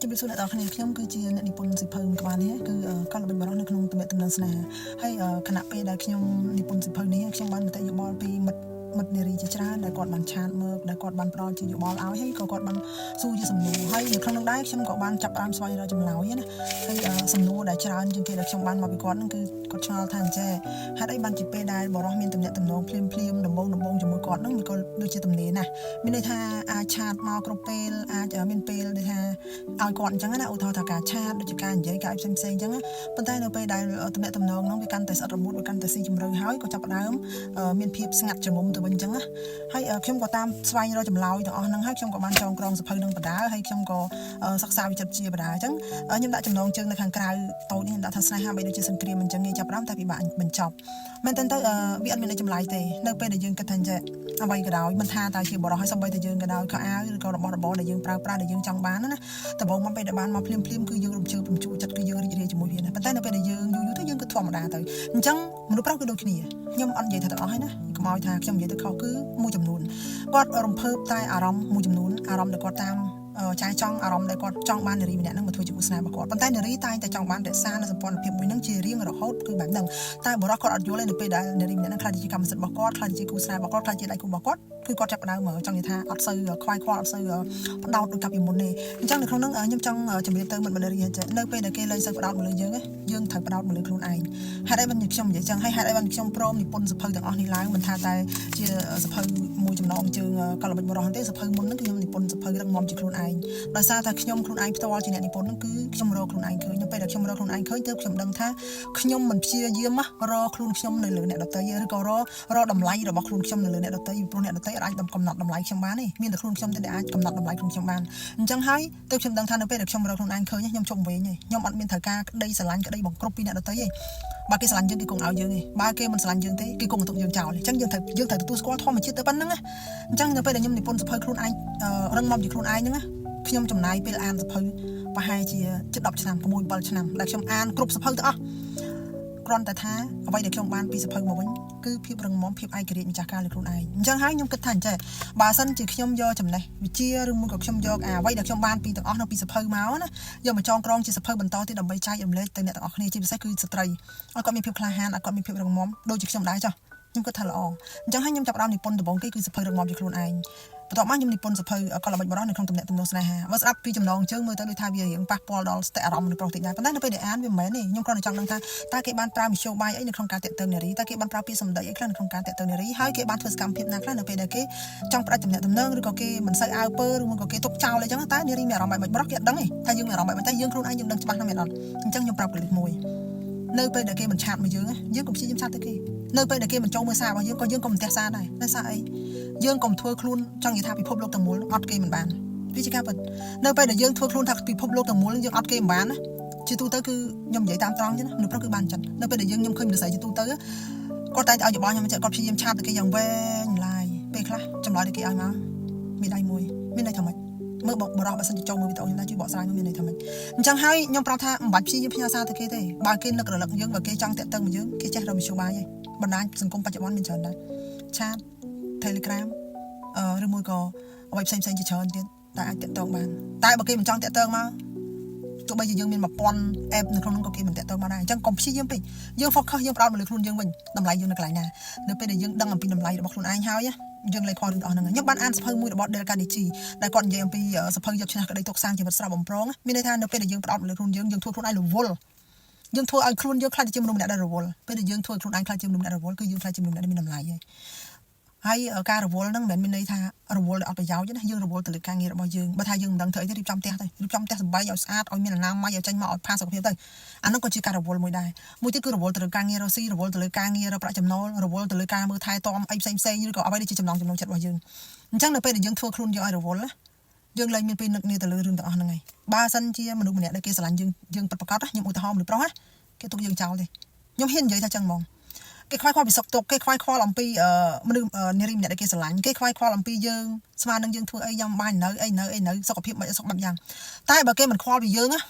ជំរាបសួរអ្នកទាំងអស់គ្នាខ្ញុំគឺជាអ្នកនិពន្ធសិភៅមួយក្បាលនេះគឺកលល្បិចបរោះនៅក្នុងទំនាក់ទំនងស្នេហាហើយគណៈពេលដែលខ្ញុំនិពន្ធសិភៅនេះខ្ញុំបានមតិយោបល់ពីមិត្តនារីជាច្រើនដែលគាត់បានឆាតមកដែលគាត់បានផ្ដល់ជាយោបល់ឲ្យហើយក៏គាត់បានសួរជាសំណួរហើយនៅក្នុងនោះដែរខ្ញុំក៏បានចាប់ផ្ដើមស្វែងរកចម្លើយណាហើយសំណួរដែលច្រើនជាងគេដែលខ្ញុំបានមកពីគាត់ហ្នឹងគឺគាត់ឆ្ងល់ថាអញ្ចេះហេតុអីបានជាពេលដែលបរោះមានទំនាក់ទំនងភ្លាមដំបូងជាមួយគាត់ហ្នឹងវាក៏ដូចជាទំនេរណាមានន័យថាអាចឆាតមកគ្រប់ពេលអាចមានពេលដែលថាឲ្យគាត់អញ្ចឹងណាឧទាហរណ៍ថាការឆាតដូចជាការនិយាយការផ្សេងអញ្ចឹងប៉ុន្តែនៅពេលដែលទំនាក់ទំនងហ្នឹងវាកាន់តែស្អិតរមួតវាកាន់តែស៊ីជម្រៅហើយក៏ចាប់ផ្ដើមមានភាពស្ងាត់ជ្រងំទៅវិញអញ្ចឹងណាហើយខ្ញុំក៏តាមស្វែងរកចម្លើយទាំងអស់ហ្នឹងហើយខ្ញុំក៏បានចងក្រងសភៅនឹងបដាហើយខ្ញុំក៏សិក្សាវិចិត្រជាបដាអញ្ចឹងខ្ញុំដាក់ចំណងជើងនៅខាងក្រៅតូចនេះខ្ញុំដាក់ថាស្នេហាបីដូចជាសង្គ្រាមអញ្ចឹងងាយចាប់ផ្ដើមតែពិបាកបញ្ចប់មែនតើវាអត់មានចម្លើយទេនៅពេលដែលយើងគិតថាចេះអ្វីក៏ដោយមិនថាតើជាបរិសុទ្ធហើយសូម្បីតែយើងក៏ដោយខោអាវឬក៏របស់របរដែលយើងប្រើប្រាស់ដែលយើងចង់បានណាដំបូងមកពេលដែលបានមកភ្លាមគឺយើងរំជើបរំជួលចិត្តគឺយើងរីករាយជាមួយវាណាប៉ុន្តែនៅពេលដែលយើងយូរទៅយើងក៏ធម្មតាទៅអញ្ចឹងមនុស្សប្រុសគឺដូចគ្នាខ្ញុំអត់និយាយថាទាំងអស់ហើយណាកុំឲ្យថាខ្ញុំនិយាយទៅខុសគឺមួយចំនួនគាត់រំភើបតែអារម្មណ៍មួយចំនួនអារម្មណ៍ដែលគាត់តាមចាយចង់អារម្មណ៍ដែលគាត់ចង់បាននារីម្នាក់ហ្នឹងមកធ្វើជាគូស្នេហ៍របស់គាត់ប៉ុន្តែនារីតែងតែចង់បានរក្សានៅសម្ព័ន្ធភាពមួយហ្នឹងជារៀងរហូតគឺបែបហ្នឹងតែបរិសុទ្ធគាត់អត់យល់ទេនៅពេលដែលនារីម្នាក់ហ្នឹងខ្លាចជាកម្មសិទ្ធិរបស់គាត់ខ្លាចជាគូស្នេហ៍របស់គាត់ខ្លាចជាដៃគូរបស់គាត់គឺគាត់ចាប់ផ្ដើមចង់និយាយថាអត់សូវខ្វាយខ្វល់អត់សូវផ្ដោតដូចកាលពីមុនទេអញ្ចឹងនៅក្នុងហ្នឹងខ្ញុំចង់ជម្រាបទៅមិត្តនារីចេះនៅពេលដែលគេលែងសូវផ្ដោតមកលើយើងត្រូវផ្ដោតមកលើខ្លួនឯងហេតុអីបានខ្ញុំនិយាយចឹងហើយហេតុអីបានខ្ញុំព្រមនិពន្ធសភៅទាំងអស់នេះឡើងមិនថាតែជាសភៅមួយចំណងជើងកលល្បិចបរោះទេសភៅមុនហ្នឹងគឺខ្ញុំនិពន្ធសភៅរឹងមាំជាខ្លួនឯងដោយសារតែខ្ញុំខ្លួនឯងផ្ទាល់ជាអ្នកនិពន្ធហ្នឹងគឺខ្ញុំរកខ្លួនឯងឃើញនៅពេលដែលខ្ញុំរកខ្លួនឯងឃើញទើបខ្ញុំដឹងថាខ្ញុំមិនព្យាយាមរកខ្លួនខ្ញុំនៅលើអ្នកដទៃឬក៏រកតម្លៃរបស់ខ្លួនខ្ញុំនៅលើអ្នកដទៃព្រោះអ្នកដទៃអាចកំណត់តម្លៃខ្ញុំបានទេមានតែខ្លួនខ្ញុំទេដែលអាចកំណត់តម្លៃខ្លួនខ្ញុំបានអញ្ចឹងហើយទើបខ្ញុំដឹងថានៅពេលដែលខ្ញុំរកខ្លួនឯងឃើញខ្ញុំជុំវិញទេខ្ញុំអត់មានត្រូវការក្តីស្រឡាញ់ក្តីបង្ក្រប់ពីអ្នកដទៃទេបើគេស្រឡាញ់យើងគេគង់ឲ្យយើងទេបើគេមិនស្រឡាញ់យើងទេគេគង់ទុកយើងចោលអញ្ចឹងយើងត្រូវទទួលស្គាល់ធម្មជាតិទៅប៉ុណ្្នឹងណាអញ្ចឹងនៅពេលដែលខ្ញុំនិពន្ធសភៅខ្លួនឯងរឹងមាំជាខ្លួនឯងហ្នឹងណាខ្ញុំចំណាយពេលអានសភៅប្រហែលជាជិត10ឆ្នាំ6 7ឆ្នាំដែលខ្ញុំអានគ្រប់សភៅទាំងអស់គ្រាន់តែថាអ្វីដែលខ្ញុំបានពីសភៅមកវិញគឺភាពរឹងមាំភាពឯករាជ្យម្ចាស់ការលើខ្លួនឯងអញ្ចឹងហើយខ្ញុំគិតថាអញ្ចឹងបើសិនជាខ្ញុំយកចំណេះវិជ្ជាឬមួយក៏ខ្ញុំយកអ្វីដែលខ្ញុំបានពីទាំងអស់នៅពីសភៅមកណាយកមកចងក្រងជាសភៅបន្តទៀតដើម្បីចែករំលែកទៅអ្នកទាំងអស់គ្នាជាពិសេសគឺស្ត្រីឲ្យគាត់មានភាពក្លាហានឲ្យគាត់មានភាពរឹងមាំដូចជាខ្ញុំដែរចុះខ្ញុំគិតថាល្អអញ្ចឹងហើយខ្ញុំចាប់ផ្ដើមនិពន្ធដំបូងគេគឺសភៅរឹងមាំជាខ្លួនឯងបន្ទាប់មកខ្ញុំនិពន្ធសភៅកលល្បិចបរោះនៅក្នុងទំនាក់ទំនងស្នេហាបើស្ដាប់ពីចំណងជើងមើលទៅដូចថាវារៀងប៉ះពាល់ដល់ស្ទះអារម្មណ៍មនុស្សប្រុសតិចដែរប៉ុន្តែនៅពេលដែលអានវាមិនមែនទេខ្ញុំគ្រាន់តែចង់ដឹងថាតើគេបានប្រើមធ្យោបាយអីនៅក្នុងការតាក់ទងនារីតើគេបានប្រើពាក្យសម្ដីអីខ្លះនៅក្នុងការតាក់ទងនារីហើយគេបានធ្វើសកម្មភាពណាខ្លះនៅពេលដែលគេចង់ផ្ដាច់ទំនាក់ទំនងឬក៏គេមិនសូវអើពើឬមួយក៏គេទុកចោលអីចឹងតែនារីមានអារម្មណ៍បែបបរោះគេអត់ដឹងទេថាយើងមានអារម្មណ៍បែបតែយើងខ្លួនឯងយើងដឹងច្បាស់ណាស់មែនអត់អញ្ចឹងខ្ញុំប្រាប់កលិចមួយនៅពេលដែលគេមិនឆាតមកយើងក៏ព្យាយាមឆាតទៅគេនៅពេលដែលគេមិនចូលមើលសាររបស់យើងក៏យើងក៏មិនទះសារដែរដោយសារអីយើងកុំធ្វើខ្លួនចង់និយាយថាពិភពលោកទាំងមូលអត់គេមិនបានវាជាការពិតនៅពេលដែលយើងធ្វើខ្លួនថាពិភពលោកទាំងមូលយើងអត់គេមិនបានណាជាទូទៅគឺខ្ញុំនិយាយតាមត្រង់ចឹងណាមនុស្សប្រុសគឺបានចិត្តនៅពេលដែលខ្ញុំឃើញមនុស្សស្រីជាទូទៅគាត់តែឲ្យយោបល់ខ្ញុំគាត់ព្យាយាមឆាតទៅគេយ៉ាងវែងឡាយពេលខ្លះចម្លើយដែលគេឲ្យមកមានដៃមួយមានន័យថាម៉េចមើលបរោះបើសិនជាចូលមើលវីដេអូខ្ញុំដែរជួយបកស្រាយមកមានន័យថាម៉េចអញ្ចឹងហើយខ្ញុំប្រាប់ថាមិនបាច់ព្យាយាមផ្ញើសារទៅគេទេបើគេនឹករលឹកយើងបើគេចង់តាក់ទងមកយើងគេចេះរកមធ្យោបាយឯងបណ្ដាញសង្គមបច្ចុប្បន្នមានច្រើនដែរឆាត Telegram ឬមួយក៏អ្វីផ្សេងជាច្រើនទៀតតែអាចតាក់ទងបានតែបើគេមិនចង់តាក់ទងមកទោះបីជាយើងមាន 1000 app នៅក្នុងនោះក៏គេមិនតាក់ទងមកដែរអញ្ចឹងកុំព្យាយាមពេកយើង focus យើងផ្ដោតមកលើខ្លួនយើងវិញតម្លៃយើងនៅកន្លែងណានៅពេលដែលយើងដឹងអំពីតម្លៃរបស់ខ្លួនឯងហើយយើងលេខខរឿងទាំងអស់ហ្នឹងខ្ញុំបានអានសភៅមួយរបស់ Del Carnegie ដែលគាត់និយាយអំពីសភៅយកឈ្នះក្តីទុកសាងជីវិតស្រស់បំព្រងមានន័យថានៅពេលដែលយើងផ្ដោតមកលើខ្លួនយើងធ្វើខ្លួនឯងរវល់យើងធ្វើឲ្យខ្លួនយើងខ្លាចជាមនុស្សម្នាក់ដែលរវល់ពេលដែលយើងធ្វើខ្លួនឯងខ្លាចជាមនុស្សម្នាក់រវល់គឺយើងខ្លាចជាមនុស្សម្នាក់ដែលមានតម្លៃហើយការរវល់ហ្នឹងមិនមែនមានន័យថារវល់ដោយអត់ប្រយោជន៍ទេណាយើងរវល់ទៅលើការងាររបស់យើងបើថាយើងមិនដឹងធ្វើអីទេរៀបចំផ្ទះទៅរៀបចំផ្ទះសម្បែងឲ្យស្អាតឲ្យមានអនាម័យឲ្យចេញមកឲ្យផាសុខភាពទៅអាហ្នឹងក៏ជាការរវល់មួយដែរមួយទៀតគឺរវល់ទៅលើការងាររកស៊ីរវល់ទៅលើការងាររកប្រាក់ចំណូលរវល់ទៅលើការមើលថែទាំអីផ្សេងឬក៏អ្វីដែលជាចំណងចិត្តរបស់យើងអញ្ចឹងនៅពេលដែលយើងធ្វើខ្លួនយើងឲ្យរវល់ណាយើងលែងមានពេលនឹកនាទៅលើរឿងទាំងអស់ហ្នឹងហើយបើសិនជាមនុស្សម្នាក់ដែលគេស្រឡាញ់យើងពិតប្រាកដខ្ញុំឧទាហរណ៍មនុស្សប្រុសណាគេទុកយើងចោលទេខ្ញុំហ៊ាននិយាយថាចឹងហ្មងគេខ្វាយខ្វល់ពីសុខទុក្ខគេខ្វាយខ្វល់អំពីមនុស្សនារីម្នាក់ដែលគេស្រឡាញ់គេខ្វាយខ្វល់អំពីយើងស្មាននឹងយើងធ្វើអីយ៉ាងបាញ់នៅសុខភាពមិនសុខបែបយ៉ាងតែបើគេមិនខ្វល់ពីយើងណា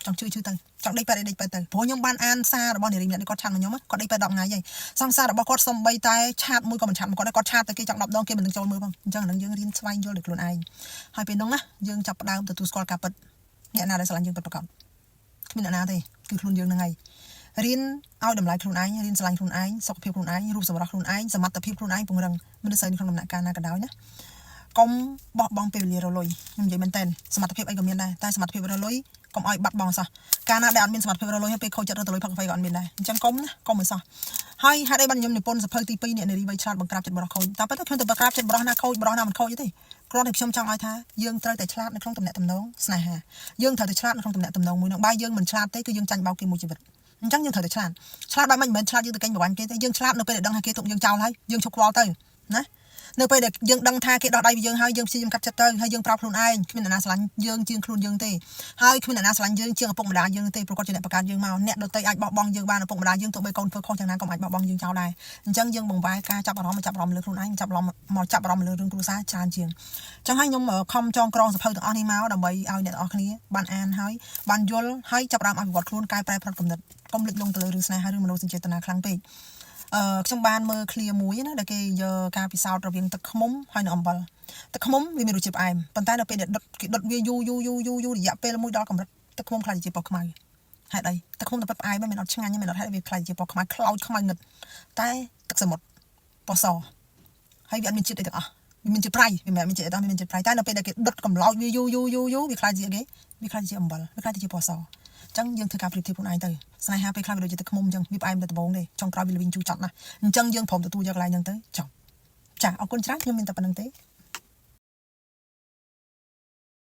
ចង់ជឿទៅចង់ដេកប៉ែតទៅព្រោះខ្ញុំបានអានសាររបស់នារីម្នាក់នេះគាត់ឆាតមកខ្ញុំគាត់ដេកប៉ែត10ថ្ងៃហើយសង្សាររបស់គាត់សំបីតែឆាតមួយក៏មិនឆាតមកគាត់ឆាតទៅគេចង់10ដងគេមិននឹងចូលមើលផងអញ្ចឹងអានឹងយើងរៀនស្វែងយល់ដោយខ្លួនឯងហើយពេលនោះណាយើងចាប់ផ្ដើមទទួលស្គាល់ការពិត អ្នកណាដែលស្រឡាញ់យើងពិតប្រាកដគ្មានអ្នកណាទេគឺខ្លួនយើងហ្នឹងហើយរៀនឲ្យតម្លៃខ្លួនឯងរៀនស្រឡាញ់ខ្លួនឯងសុខភាពខ្លួនឯងរូបសម្រស់ខ្លួនឯងសមត្ថភាពខ្លួនឯងពង្រឹងមិនស្អីក្នុងដំណាក់កាលណាក៏ដោយណាកុំបោះបង់ពេលវេលារលុយខ្ញុំនិយាយមែនតើសមត្ថភាពអីក៏មានដែរតែសមត្ថភាពរលុយកុំឲ្យបាត់បង់សោះកាលណាដែលអត់មានសមត្ថភាពរលុយហើយពេលខូចចិត្តរត់ទៅលុយផឹកកាហ្វេក៏អត់មានដែរអញ្ចឹងកុំណាកុំឲ្យសោះហើយហេតុអីបានខ្ញុំនិពន្ធសភៅទី2អ្នកនារីវ័យឆ្លាតបង្ក្រាបចិត្តបរិះខូចតែប៉ុន្តែខ្ញុំទៅបង្ក្រាបចិត្តបរិះណាខូចបរិះណាមិនខូចទេគ្រាន់តែខ្ញុំចង់ឲ្យថាយើងត្រូវតែឆ្លាតនៅក្នុងទំនាក់ទំនងស្នេហាយើងត្រូវតែឆ្លាតនៅក្នុងទំនាក់ទំនងមួយនោះបើយើងមិនឆ្លាតទេគឺយើងចាញ់បោកគេមួយជីវិតអញ្ចឹងយើងត្រូវតែឆ្លាតបែបមិនមែនឆ្លាតយើងទៅកេញប្រវ័ញ្ចគេទេយើងឆ្លាតនៅពេលដែលដឹងថាគេទុកយើងចោលហើយយើងឈប់ខ្វល់ទៅណានៅពេលដែលយើងដឹងថាគេដោះដៃពីយើងហើយយើងព្យាយាមកាត់ចិត្តទៅហើយយើងប្រាប់ខ្លួនឯងគ្មានអ្នកណាស្រឡាញ់យើងជាងខ្លួនយើងទេហើយគ្មានអ្នកណាស្រឡាញ់យើងជាងឪពុកម្ដាយយើងទេព្រោះគាត់ជាអ្នកបង្កើតយើងមកអ្នកដទៃអាចបោះបង់យើងបានឪពុកម្ដាយយើងទោះបីកូនធ្វើខុសយ៉ាងណាក៏អាចបោះបង់យើងចោលដែរអញ្ចឹងយើងបង្វែរការចាប់អារម្មណ៍លើខ្លួនឯងចាប់អារម្មណ៍លើរឿងគ្រួសារច្រើនជាងអញ្ចឹងហើយខ្ញុំខំចងក្រងសភៅទាំងអស់នេះមកដើម្បីឲ្យអ្នកទាំងអស់គ្នាបានអានហើយបានយល់ហើយចាប់អារម្មណ៍អភិវឌ្ឍខ្លួនកែប្រែផ្នត់គំនិតកុំលិចលង់ទៅលើរឿងស្នេហាឬមនោសញ្ចេតនាខ្លាំងពេកខ្ញុំបានមើលឃ្លាមួយណាដែលគេយកការពិសោធន៍រវាងទឹកឃ្មុំហើយនិងអំបិលទឹកឃ្មុំវាមានរសជាតិផ្អែមប៉ុន្តែដល់ពេលដែលគេដុតវាយូររយៈពេលមួយដល់កម្រិតទឹកឃ្មុំខ្លាចជាពណ៌ខ្មៅហេតុអីទឹកឃ្មុំតែប៉ិតផ្អែមមិនអត់ឆ្ងាញ់មិនអត់ហេតុវាខ្លាចជាពណ៌ខ្មៅខ្លោចខ្មៅងឹតតែទឹកសមុទ្រពណ៌សហើយវាអត់មានជាតិអីទាំងអស់វាមានជាតិប្រៃវាមិនមានជាតិអីទាំងមានជាតិប្រៃតែដល់ពេលដែលគេដុតកំឡោចវាយូរវាខ្លាចជាគេវាខ្លាចជាអំបិលវាខ្លាចជាពណ៌សអញ្ចឹងយើងធ្វើការប្រៀបធៀបខ្លួនឯងទៅស្នេហាពេលខ្លះវាដូចជាទឹកឃ្មុំអញ្ចឹងវាផ្អែមតែដំបូងទេចុងក្រោយវាល្វីងជូរចត់ណាស់អញ្ចឹងយើងព្រមទទួលយកកន្លែងហ្នឹងទៅចប់ចាអរគុណច្រើនខ្ញុំមានតែប៉ុណ្្នឹងទេ